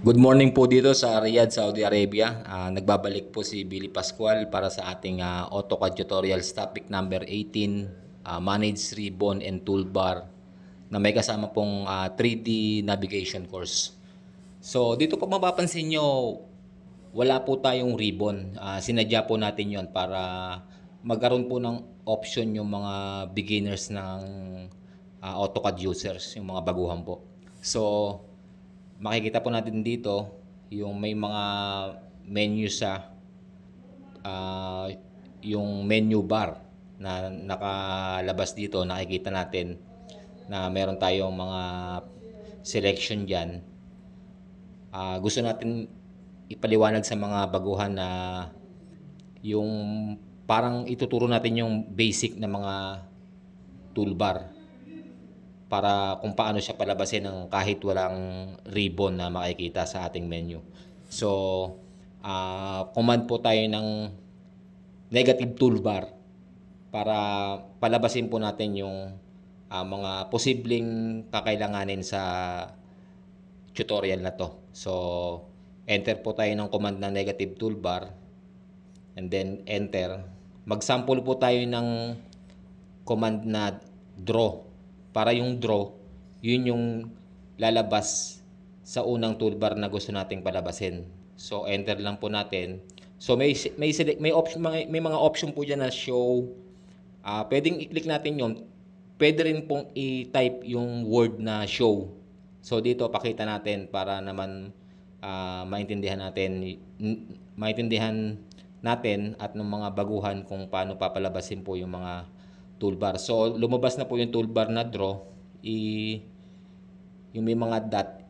Good morning po dito sa Riyadh, Saudi Arabia. Nagbabalik po si Billy Pascual para sa ating AutoCAD tutorials topic number 18, Manage Ribbon and Toolbar na may kasama pong 3D navigation course. So dito po mapapansin nyo, wala po tayong ribbon. Sinadya po natin yon para magkaroon po ng option yung mga beginners ng AutoCAD users, yung mga baguhan po. So makikita po natin dito yung may mga menu sa yung menu bar na nakalabas dito. Nakikita natin na meron tayong mga selection dyan. Gusto natin ipaliwanag sa mga baguhan na yung parang ituturo natin yung basic na mga toolbar para kung paano siya palabasin ng kahit walang ribbon na makikita sa ating menu. So, command po tayo ng negative toolbar para palabasin po natin yung mga posibleng kakailanganin sa tutorial na to. So, enter po tayo ng command na negative toolbar and then enter. Mag-sample po tayo ng command na draw. Para yung draw, yun yung lalabas sa unang toolbar na gusto nating palabasin. So enter lang po natin. So may option, may mga option po diyan na show. Pwedeng i-click natin 'yon. Pwede rin pong i-type yung word na show. So dito pakita natin para naman maintindihan natin at ng mga baguhan kung paano papalabasin po yung mga toolbar. So, lumabas na po yung toolbar na draw. Yung may mga dot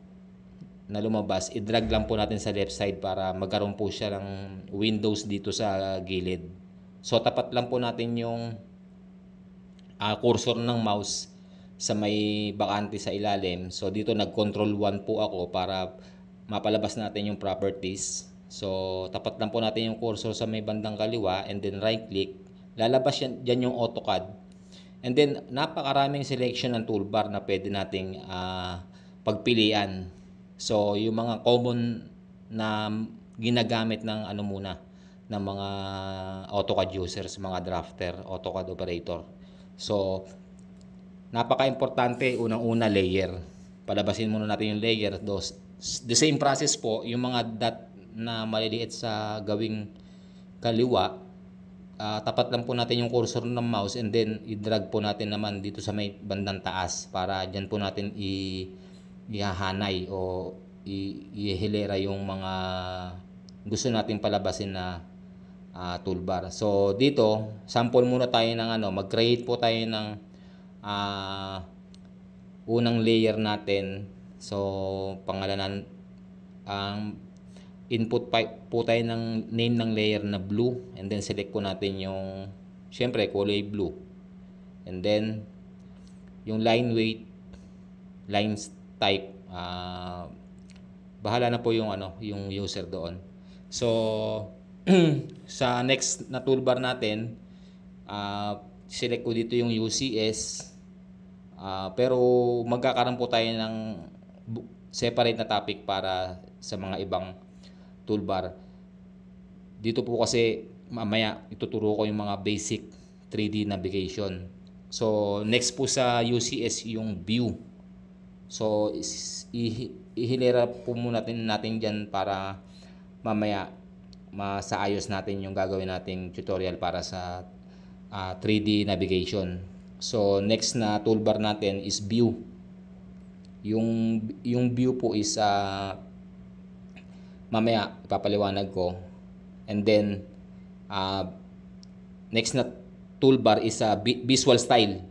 na lumabas, i-drag lang po natin sa left side para magkaroon po siya ng windows dito sa gilid. So, tapat lang po natin yung cursor ng mouse sa may bakante sa ilalim. So, dito nag-control 1 po ako para mapalabas natin yung properties. So, tapat lang po natin yung cursor sa may bandang kaliwa and then right click. Lalabas dyan yung AutoCAD. And then, napakaraming selection ng toolbar na pwede nating pagpilian. So, yung mga common na ginagamit ng ng mga AutoCAD users, mga drafter, AutoCAD operator. So, napaka-importante, unang-una layer. Palabasin muna natin yung layer. The same process po, yung mga dot na maliliit sa gawing kaliwa, tapat lang po natin yung cursor ng mouse and then i-drag po natin naman dito sa may bandang taas para dyan po natin ihahanay o ihilera yung mga gusto natin palabasin na toolbar. So dito, sample muna tayo ng mag-create po tayo ng unang layer natin. So pangalanan input po tayo ng name ng layer na blue and then select po natin yung syempre kulay blue and then yung line weight, lines type, bahala na po yung yung user doon. So sa next na toolbar natin, select ko dito yung UCS, pero magkakaroon po tayo ng separate na topic para sa mga ibang toolbar. Dito po kasi mamaya ituturo ko yung mga basic 3D navigation. So next po sa UCS yung view. So ihilera po muna natin dyan para mamaya masaayos natin yung gagawin nating tutorial para sa 3D navigation. So next na toolbar natin is view. Yung view po is mamaya ipapaliwanag ko. And then next na toolbar is visual style,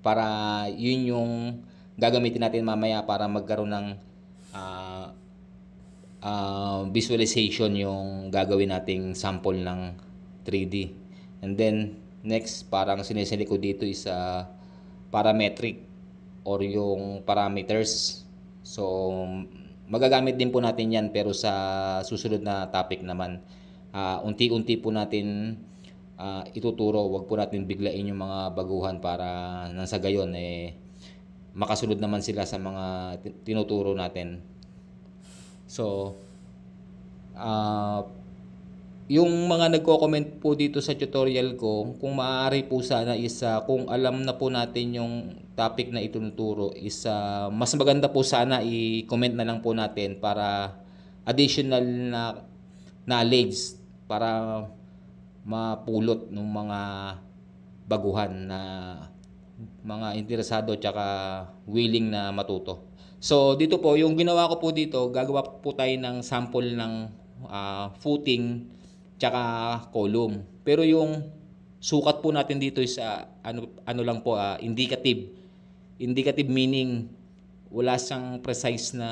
para yun yung gagamitin natin mamaya para magkaroon ng visualization yung gagawin nating sample ng 3D. And then next, parang sineseli ko dito is parametric or yung parameters. So magagamit din po natin yan, pero sa susunod na topic naman. Unti-unti po natin ituturo. Wag po natin biglain yung mga baguhan para nang sa gayon makasunod naman sila sa mga tinuturo natin. So, ah, yung mga nagko-comment po dito sa tutorial ko, kung maaari po sana is kung alam na po natin yung topic na itinuturo is mas maganda po sana i-comment na lang po natin para additional na knowledge para mapulot ng mga baguhan na mga interesado tsaka willing na matuto. So dito po, yung ginawa ko po dito, gagawa po tayo ng sample ng footing tsaka column. Pero yung sukat po natin dito is ano lang po, indicative. Indicative meaning wala siyang precise na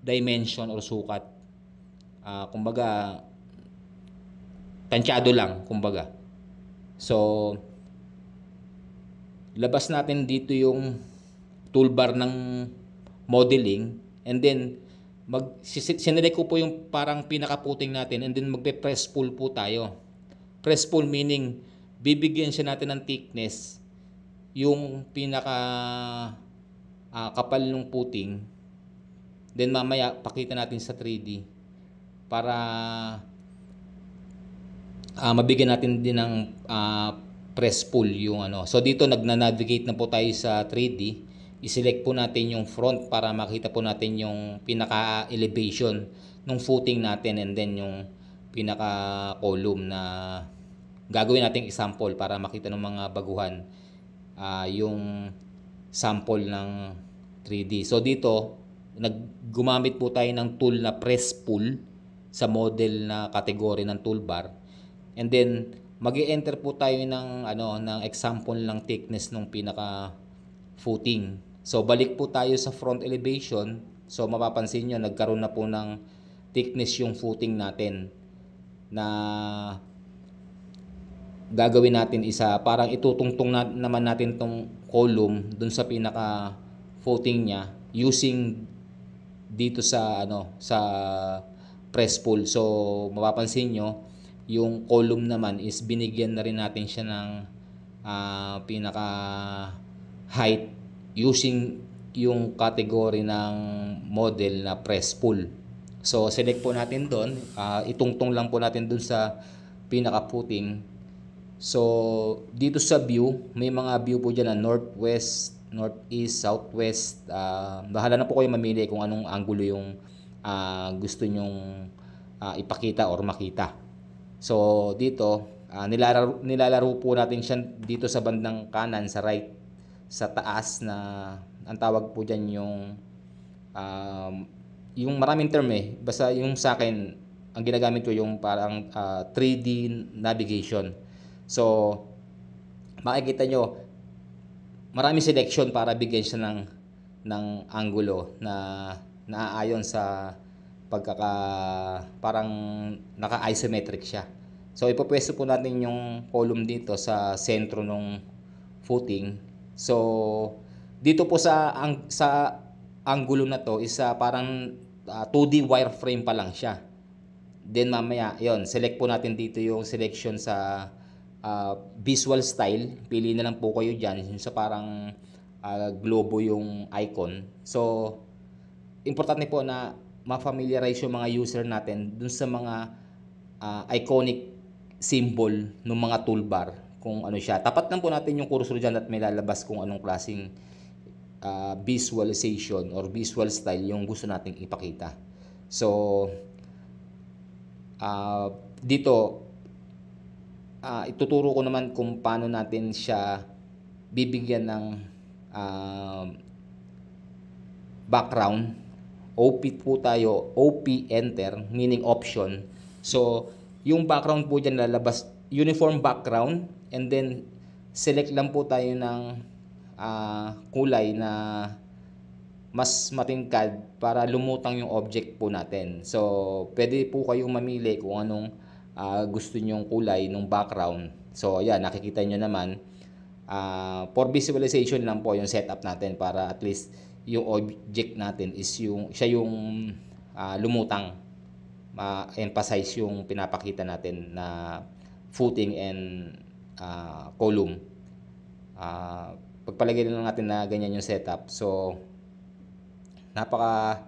dimension or sukat. Kumbaga tansyado lang kumbaga. So labas natin dito yung toolbar ng modeling, and then sinelect ko po yung parang pinaka-puting natin, and then magpe-press pull po tayo. Press pull meaning bibigyan siya natin ng thickness yung pinaka kapal ng puting, then mamaya pakita natin sa 3D para mabigyan natin din ng press pull yung ano. So dito nagna-navigate na po tayo sa 3D. I-select po natin yung front para makita po natin yung pinaka-elevation ng footing natin, and then yung pinaka-column na gagawin nating example para makita ng mga baguhan yung sample ng 3D. So dito gumamit po tayo ng tool na press pull sa model na category ng toolbar, and then mag-i-enter po tayo ng ng example ng thickness ng pinaka footing. So balik po tayo sa front elevation. So mapapansin nyo nagkaroon na po ng thickness yung footing natin na gagawin natin parang itutungtong naman natin tong column dun sa pinaka footing niya using dito sa sa press pull. So mapapansin nyo yung column naman is binigyan na rin natin siya ng pinaka height using yung category ng model na press pull. So select po natin doon, itungtong lang po natin doon sa pinaka footing. So dito sa view, may mga view po dyan na northwest, northeast, southwest. Bahala na po kayo mamili kung anong angulo yung gusto nyong ipakita or makita. So dito nilalaro po natin siya dito sa bandang kanan, sa right, sa taas, na ang tawag po diyan yung maraming term basta yung sa akin ang ginagamit ko yung parang 3D navigation. So makikita nyo maraming selection para bigyan siya ng angulo na naaayon sa parang naka-isometric siya. So ipopwesto po natin yung column dito sa sentro ng footing. So dito po sa angulo na to is parang 2D wireframe pa lang siya. Then mamaya yon, select po natin dito yung selection sa visual style. Pili na lang po kayo diyan yung sa parang globo yung icon. So importante po na ma-familiarize yung mga user natin dun sa mga iconic symbol ng mga toolbar, kung ano siya. Tapat lang po natin yung cursor dyan at may lalabas kung anong klaseng visualization or visual style yung gusto nating ipakita. So dito ituturo ko naman kung paano natin siya bibigyan ng background. OP po tayo, OP enter meaning option. So yung background po dyan lalabas uniform background, and then select lang po tayo ng kulay na mas matingkad para lumutang yung object po natin. So pwede po kayong mamili kung anong gusto nyong kulay ng background. So ayan, nakikita nyo naman for visualization lang po yung setup natin para at least yung object natin is siya yung lumutang, ma-emphasize yung pinapakita natin na footing and column. Pagpalagay lang natin na ganyan yung setup. So napaka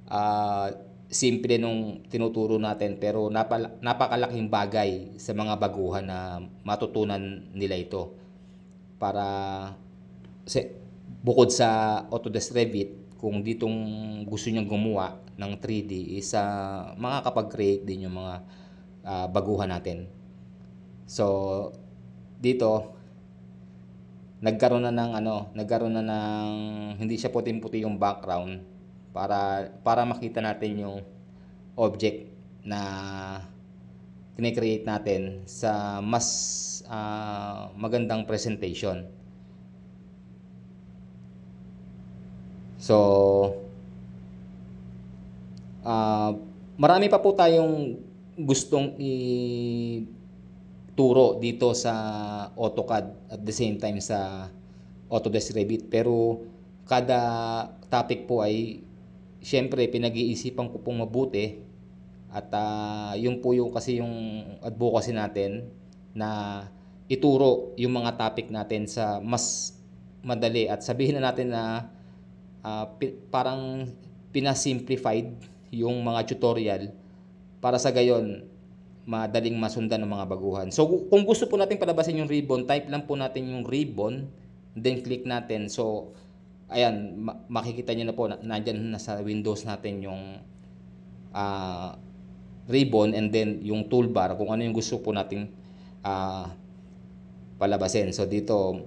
ah, simple nung tinuturo natin, pero napakalaking bagay sa mga baguhan na matutunan nila ito para bukod sa Autodesk Revit, kung ditong gusto nyong gumawa ng 3D is makakapag-create din yung mga baguhan natin. So dito nagkaroon na ng hindi siya puting-puti yung background para makita natin yung object na kine-create natin sa mas magandang presentation. So marami pa po tayong gustong ituro dito sa AutoCAD at the same time sa Autodesk Revit, pero kada topic po ay siyempre pinag-iisipan ko pong mabuti at yun po yung kasi yung advocacy natin na ituro yung mga topic natin sa mas madali at sabihin na natin na parang pinasimplified yung mga tutorial para sa gayon madaling masundan ng mga baguhan. So kung gusto po natin palabasin yung ribbon, type lang po natin yung ribbon, then click natin. So ayan, makikita niyo na po nandiyan na sa Windows natin yung ribbon, and then yung toolbar kung ano yung gusto po nating palabasin. So dito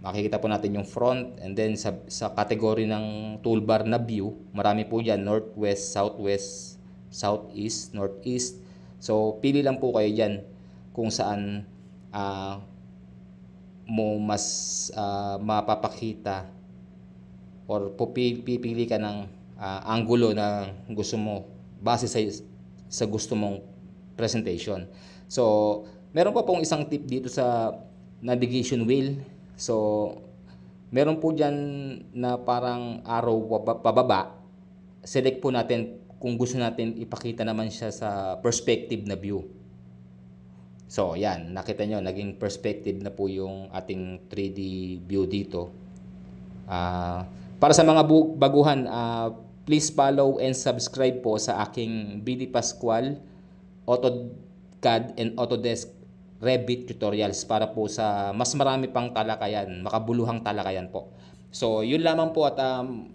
makikita po natin yung front, and then sa category ng toolbar na view, marami po dyan, northwest, southwest, southeast, northeast. So pili lang po kayo dyan kung saan mo mas mapapakita or pipili ka ng angulo na gusto mo base sa gusto mong presentation. So meron pa pong isang tip dito sa navigation wheel. So meron po dyan na parang arrow pababa. Select po natin kung gusto natin ipakita naman siya sa perspective na view. So yan, nakita nyo, naging perspective na po yung ating 3D view dito. Para sa mga baguhan, please follow and subscribe po sa aking BD Pascual AutoCAD and Autodesk Revit tutorials para po sa mas marami pang talakayan, makabuluhang talakayan po. So yun lamang po, at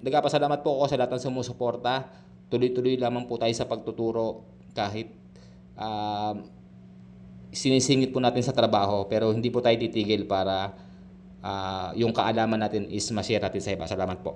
nagpapasalamat po ako sa lahat ng sumusuporta. Tuloy-tuloy lamang po tayo sa pagtuturo kahit sinisingit po natin sa trabaho, pero hindi po tayo titigil para yung kaalaman natin is ma-share natin sa iba. Salamat po.